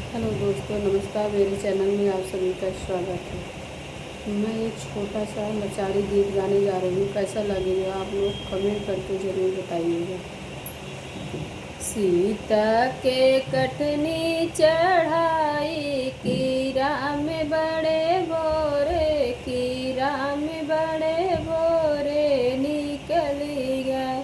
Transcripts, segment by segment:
Hello दोस्तों, नमस्कार। मेरे चैनल में आप सभी का स्वागत है। मैं एक छोटा सा नचारी गीत गाने जा रही हूँ। कैसा लगेगा आप लोग कमेंट करके ज़रूर बताइएगा। सीता के कटनी चढ़ाई कीरा में बड़े बोरे, कीरा में बड़े बोरे निकली गए।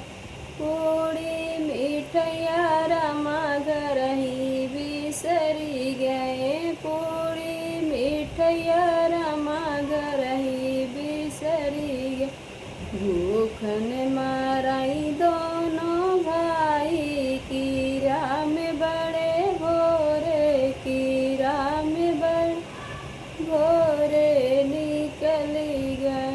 पूड़ी मिठैया रमा घर ही बिसरी गए। पूड़ी मिठैया रमा घर ही बिसरी गए। भूखन माराई दोनों भाई कीरा में बड़े भोरे, कीरा में बड़े भोरे निकली गए।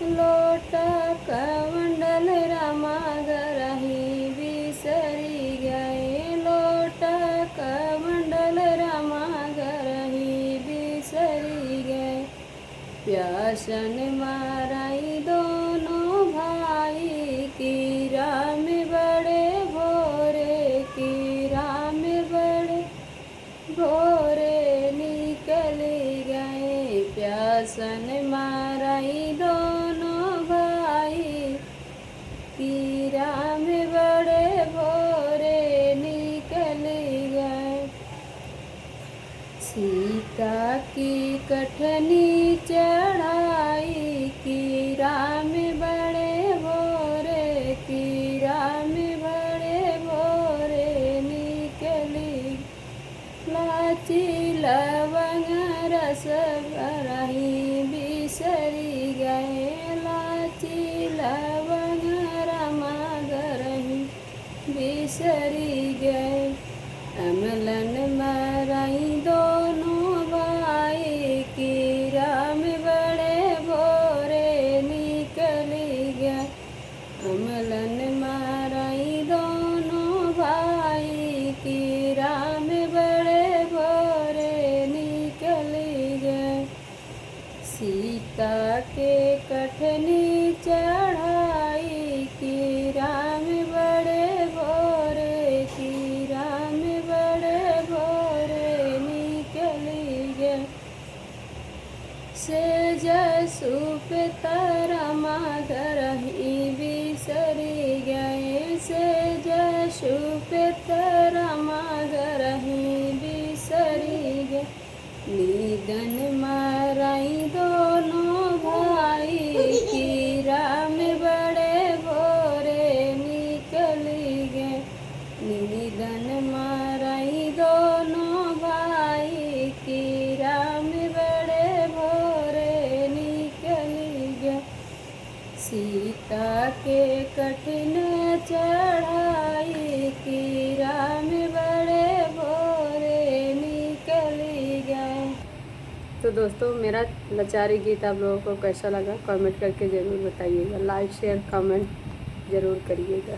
लोटा कमंडल रमा घर ही बिसरी गए। लोटा कमंडल रमा घर ही बिसरी गए। प्यासन माराई दोनों भाई कीरा में बड़े भोरे, कीरा में बड़े भोरे निकली गए। प्यासन माराई दोनों भाई कीरा में बड़े भोरे निकली गए। सीता की कटनी चढ़ाई कीरा में बड़े भोरे, कीरा में बड़े भोरे निकली। लाची लवंग रस भरही बिसरी गए। लाची लवंग रमा गरही बिसरी गए। अमलन मराई दोनों भाई कीरा में बड़े भोरे निकली गए। अमलन मराई दोनों भाई कीरा में बड़े भोरे निकली गए। सीता के कटनी चढ़ाई कीरा में बड़े भोरे, कीरा में बड़े भोरे निकली गए। सेज सुप रमा घर ही बिसरी गए। सेज सुप रमा घर ही बिसरी गए। निधन माराई दोनों भाई कीरा में बड़े भोरे निकली गए। निधन माराई दोनों भाई कीरा में बड़े भोरे निकली गए। सीता के कठिन चढ़ाई कीरा में बड़े भोरे निकली गए। तो दोस्तों, मेरा नचारी गीत आप लोगों को कैसा लगा कमेंट करके ज़रूर बताइएगा। लाइक शेयर कमेंट ज़रूर करिएगा।